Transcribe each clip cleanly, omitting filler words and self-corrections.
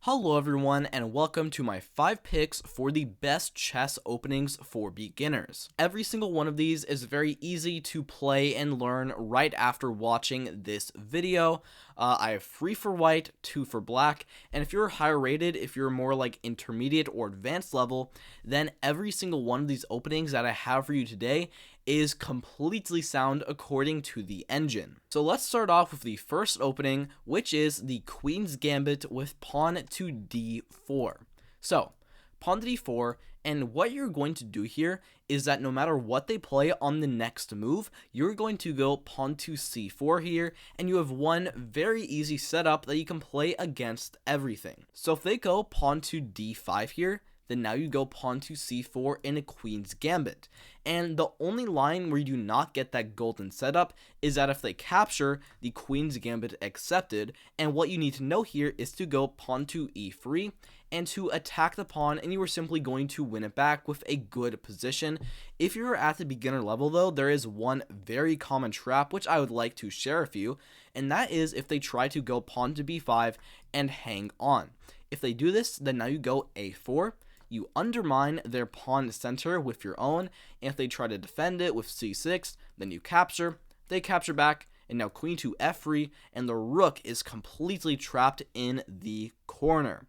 Hello everyone and welcome to my 5 picks for the best chess openings for beginners. Every single one of these is very easy to play and learn right after watching this video. I have 3 for white, 2 for black, and if you're higher rated, if you're more like intermediate or advanced level, then every single one of these openings that I have for you today is completely sound according to the engine. So let's start off with the first opening, which is the Queen's Gambit with pawn to d4. So, pawn to d4, and what you're going to do here is that no matter what they play on the next move, you're going to go pawn to c4 here, and you have one very easy setup that you can play against everything. So if they go pawn to d5 here, then now you go pawn to c4 in a Queen's Gambit. And the only line where you do not get that golden setup is that if they capture, the Queen's Gambit accepted, and what you need to know here is to go pawn to e3 and to attack the pawn, and you are simply going to win it back with a good position. If you're at the beginner level though, there is one very common trap which I would like to share with you, and that is if they try to go pawn to b5 and hang on. If they do this, then now you go a4, you undermine their pawn center with your own, and if they try to defend it with c6, then you capture, they capture back, and now queen to f3, and the rook is completely trapped in the corner.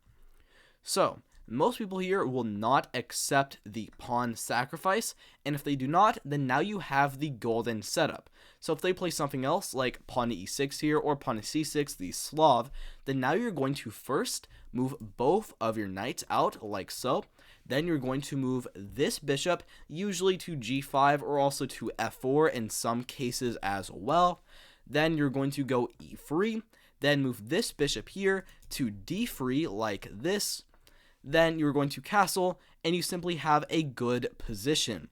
So, most people here will not accept the pawn sacrifice, and if they do not, then now you have the golden setup. So if they play something else like pawn to e6 here or pawn to c6, the Slav, then now you're going to first move both of your knights out like so. Then you're going to move this bishop usually to g5 or also to f4 in some cases as well. Then you're going to go e3, then move this bishop here to d3 like this. Then you're going to castle, and you simply have a good position.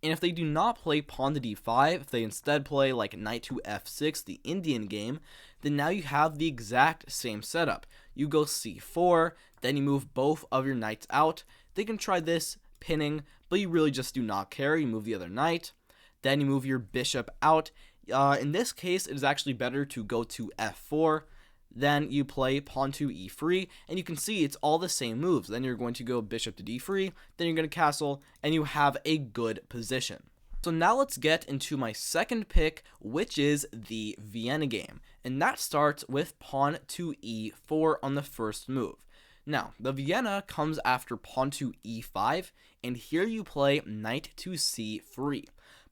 And if they do not play pawn to d5, if they instead play like knight to f6, the Indian game, then now you have the exact same setup. You go c4, then you move both of your knights out. They can try this, pinning, but you really just do not care. You move the other knight, then you move your bishop out. In this case, it is actually better to go to f4. Then you play pawn to e3, and you can see it's all the same moves. Then you're going to go bishop to d3, then you're going to castle, and you have a good position. So now let's get into my second pick, which is the Vienna game, and that starts with pawn to e4 on the first move. Now, the Vienna comes after pawn to e5, and here you play knight to c3.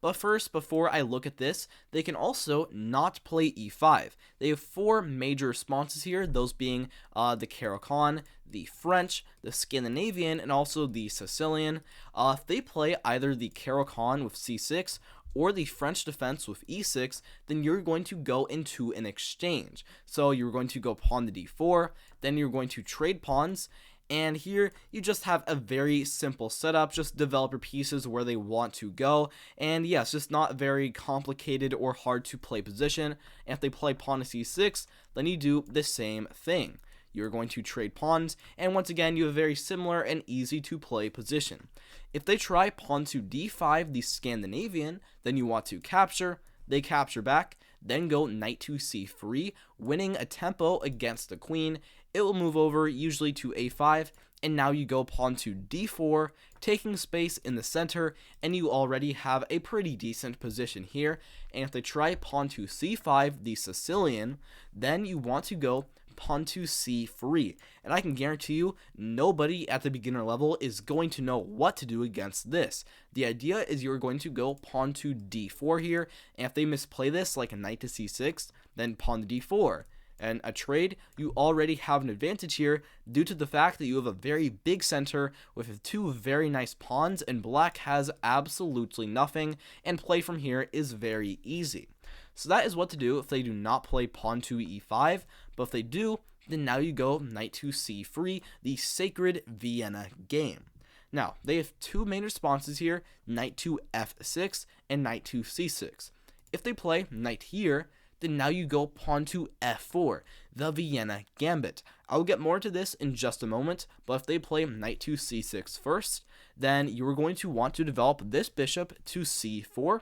But first, before I look at this, they can also not play e5. They have 4 major responses here, those being the Caro-Kann, the French, the Scandinavian, and also the Sicilian. If they play either the Caro-Kann with c6 or the French defense with e6, then you're going to go into an exchange. So you're going to go pawn to d4, then you're going to trade pawns, and here you just have a very simple setup, just develop your pieces where they want to go, and yes, just not very complicated or hard to play position. And if they play pawn to c6, then you do the same thing. You're going to trade pawns, and once again you have a very similar and easy to play position. If they try pawn to d5, the Scandinavian, then you want to capture, they capture back, then go knight to c3, winning a tempo against the queen. It will move over usually to a5, and now you go pawn to d4, taking space in the center, and you already have a pretty decent position here. And if they try pawn to c5, the Sicilian, then you want to go pawn to c3, and I can guarantee you nobody at the beginner level is going to know what to do against this. The idea is you're going to go pawn to d4 here, and if they misplay this like a knight to c6, then pawn to d4. And a trade, you already have an advantage here due to the fact that you have a very big center with 2 very nice pawns, and black has absolutely nothing, and play from here is very easy. So that is what to do if they do not play pawn to e5, but if they do, then now you go knight to c3, the sacred Vienna game. Now, they have 2 main responses here, knight to f6 and knight to c6. If they play knight here, then now you go pawn to f4, the Vienna Gambit. I will get more to this in just a moment, but if they play knight to c6 first, then you are going to want to develop this bishop to c4.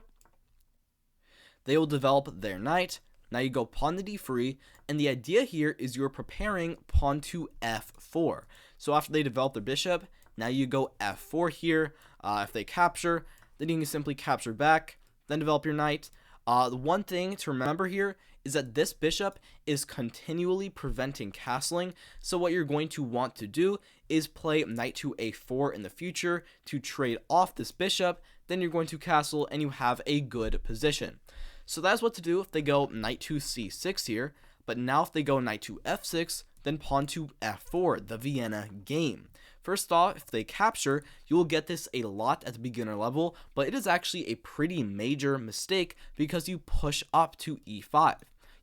They will develop their knight, Now you go pawn to d3, And the idea here is you're preparing pawn to f4. So after they develop their bishop, now you go f4 here. If they capture, then you can simply capture back, then develop your knight. The one thing to remember here is that this bishop is continually preventing castling, so what you're going to want to do is play knight to a4 in the future to trade off this bishop, then you're going to castle and you have a good position. So that's what to do if they go knight to c6 here, but now if they go knight to f6, then pawn to f4, the Vienna game. First off, if they capture, you will get this a lot at the beginner level, but it is actually a pretty major mistake because you push up to e5.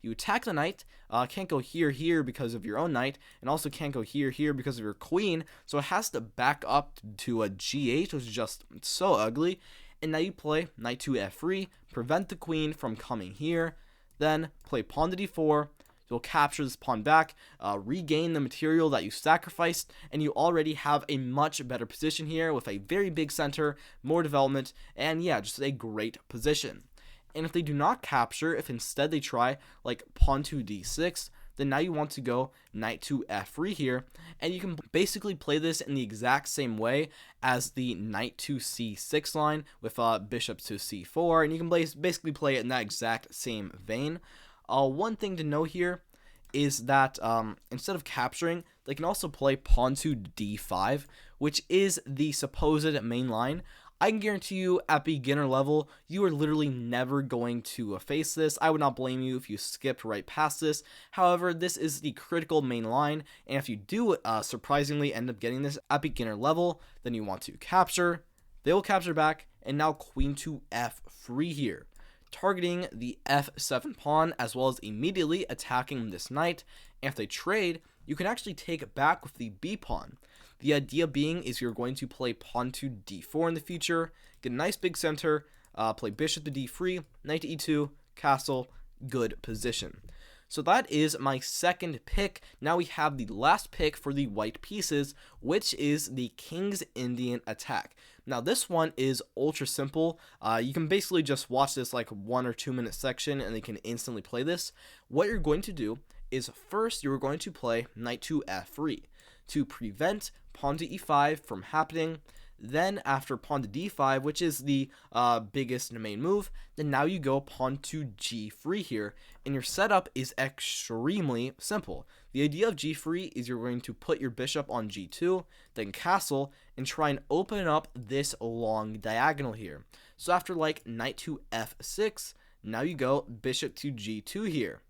You attack the knight, can't go here because of your own knight, and also can't go here because of your queen, so it has to back up to a g8, which is just so ugly. And now you play knight to f3, prevent the queen from coming here, then play pawn to d4, you'll capture this pawn back, regain the material that you sacrificed, and you already have a much better position here with a very big center, more development, and yeah, just a great position. And if they do not capture, if instead they try like pawn to d6, then now you want to go knight to f3 here, and you can basically play this in the exact same way as the knight to c6 line with bishop to c4, and you can basically play it in that exact same vein. One thing to know here is that instead of capturing, they can also play pawn to d5, which is the supposed main line. I can guarantee you at beginner level, you are literally never going to face this. I would not blame you if you skipped right past this. However, this is the critical main line, and if you do surprisingly end up getting this at beginner level, then you want to capture. They will capture back, and now queen to f3 here, targeting the f7 pawn as well as immediately attacking this knight. And if they trade, you can actually take it back with the b pawn. The idea being is you're going to play pawn to d4 in the future, get a nice big center, play bishop to d3, knight to e2, castle, good position. So that is my second pick. Now we have the last pick for the white pieces, which is the King's Indian attack. Now this one is ultra simple. You can basically just watch this like 1 or 2 minute section and they can instantly play this. What you're going to do is first you're going to play knight to f3 to prevent pawn to e5 from happening. Then after pawn to d5, which is the biggest and main move, then now you go pawn to g3 here, and your setup is extremely simple. The idea of g3 is you're going to put your bishop on g2, then castle, and try and open up this long diagonal here. So after like knight to f6, now you go bishop to g2 here.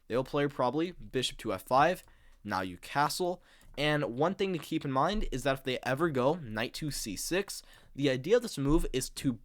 They'll play probably bishop to f5, now you castle. And one thing to keep in mind is that if they ever go knight to c6, the idea of this move is to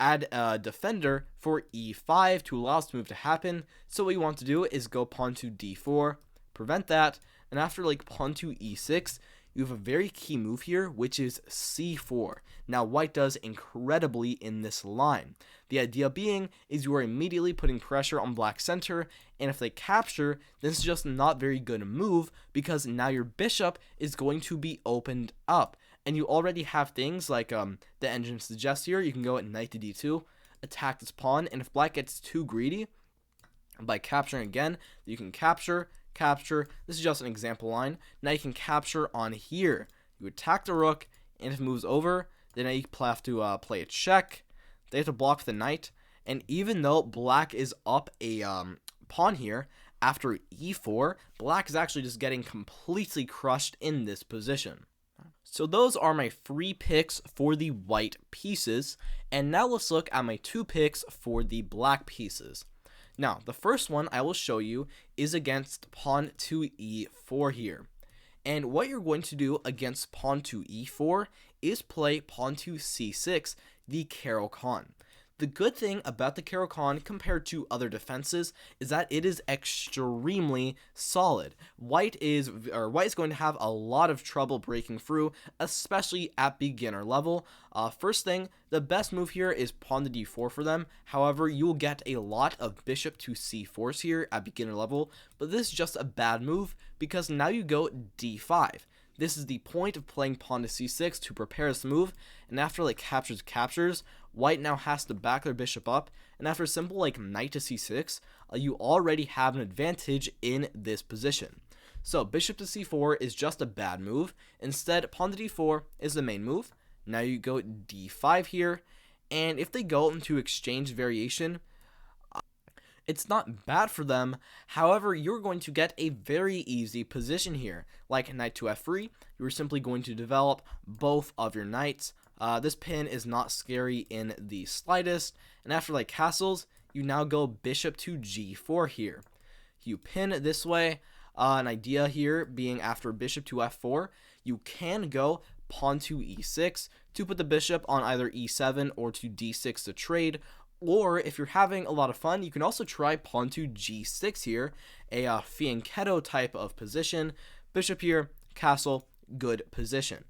add a defender for e5 to allow this move to happen. So what you want to do is go pawn to d4, prevent that, and after like pawn to e6, you have a very key move here, which is c4. Now white does incredibly in this line. The idea being is you are immediately putting pressure on black center, and if they capture, this is just not very good move because now your bishop is going to be opened up. And you already have things like the engine suggests here, you can go at knight to d2, attack this pawn, and if black gets too greedy by capturing again, you can capture. This is just an example line. Now you can capture on here. You attack the rook, and if it moves over, then you have to play a check. They have to block the knight, and even though black is up a pawn here, after e4, black is actually just getting completely crushed in this position. So those are my 3 picks for the white pieces, and now let's look at my 2 picks for the black pieces. Now, the first one I will show you is against pawn to e4 here. And what you're going to do against pawn to e4 is play pawn to c6, the Caro-Kann. The good thing about the Caro-Kann compared to other defenses is that it is extremely solid. White is going to have a lot of trouble breaking through, especially at beginner level. First thing, the best move here is pawn to d4 for them. However, you will get a lot of bishop to c4s here at beginner level, but this is just a bad move because now you go d5. This is the point of playing pawn to c6 to prepare this move, and after like captures, white now has to back their bishop up, and after a simple like knight to c6, you already have an advantage in this position. So bishop to c4 is just a bad move. Instead, pawn to d4 is the main move. Now you go d5 here, and if they go into exchange variation, it's not bad for them. However, you're going to get a very easy position here. Like knight to f3, you're simply going to develop both of your knights. This pin is not scary in the slightest. And after like castles, you now go bishop to g4 here. You pin this way. An idea here being after bishop to f4, you can go pawn to e6 to put the bishop on either e7 or to d6 to trade. Or if you're having a lot of fun, you can also try pawn to g6 here, a fianchetto type of position. Bishop here, castle, good position.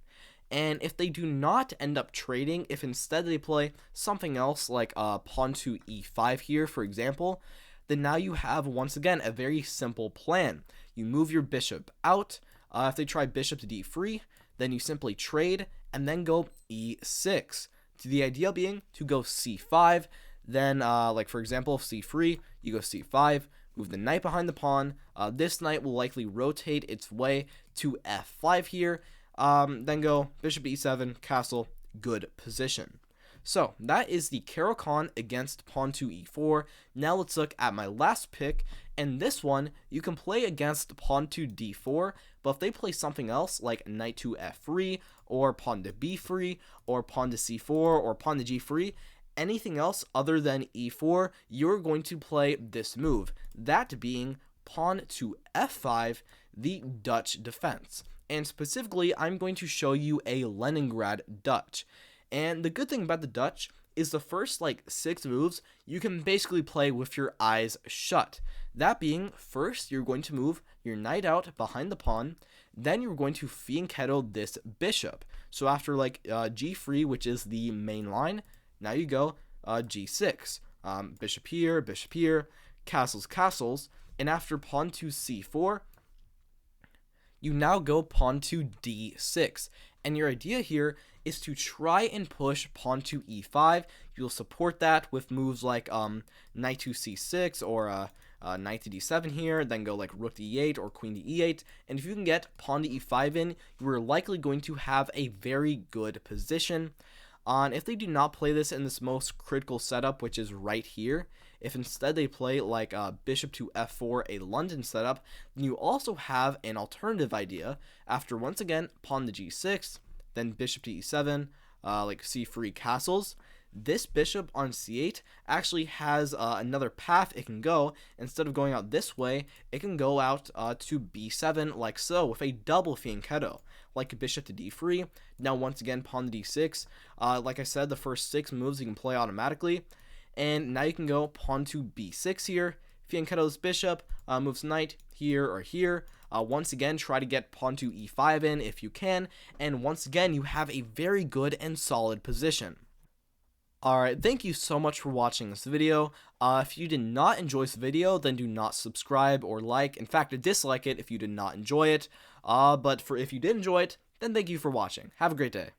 And if they do not end up trading, if instead they play something else like pawn to e5 here, for example, then now you have, once again, a very simple plan. You move your bishop out. If they try bishop to d3, then you simply trade and then go e6. The idea being to go c5, then like for example c3, you go c5, move the knight behind the pawn. This knight will likely rotate its way to f5 here, then go bishop e7, castle, good position. So that is the Caro-Kann against pawn to e4. Now let's look at my last pick, and this one you can play against pawn to d4, but if they play something else like knight to f3 or pawn to b3 or pawn to c4 or pawn to g3, anything else other than e4, you're going to play this move, that being pawn to f5, the Dutch defense. And specifically, I'm going to show you a Leningrad Dutch. And the good thing about the Dutch is the first like 6 moves you can basically play with your eyes shut. That being, first you're going to move your knight out behind the pawn, then you're going to fianchetto this bishop. So after like g3, which is the main line, now you go g6, bishop here, castles, castles, and after pawn to c4, you now go pawn to d6. And your idea here is to try and push pawn to e5. You'll support that with moves like knight to c6 or knight to d7 here, then go like rook to e8 or queen to e8. And if you can get pawn to e5 in, you are likely going to have a very good position. If they do not play this in this most critical setup, which is right here, if instead they play like bishop to f4, a London setup, then you also have an alternative idea. After once again pawn to g6, then bishop to e7, like c3 castles. This bishop on c8 actually has another path it can go. Instead of going out this way, it can go out to b7 like so with a double fianchetto, like bishop to d3. Now once again pawn to d6. Like I said, the first 6 moves you can play automatically. And now you can go pawn to b6 here, fianchetto this bishop, moves knight here or here. Once again, try to get pawn to e5 in if you can, and once again, you have a very good and solid position. Alright, thank you so much for watching this video. If you did not enjoy this video, then do not subscribe or like. In fact, dislike it if you did not enjoy it. But if you did enjoy it, then thank you for watching. Have a great day.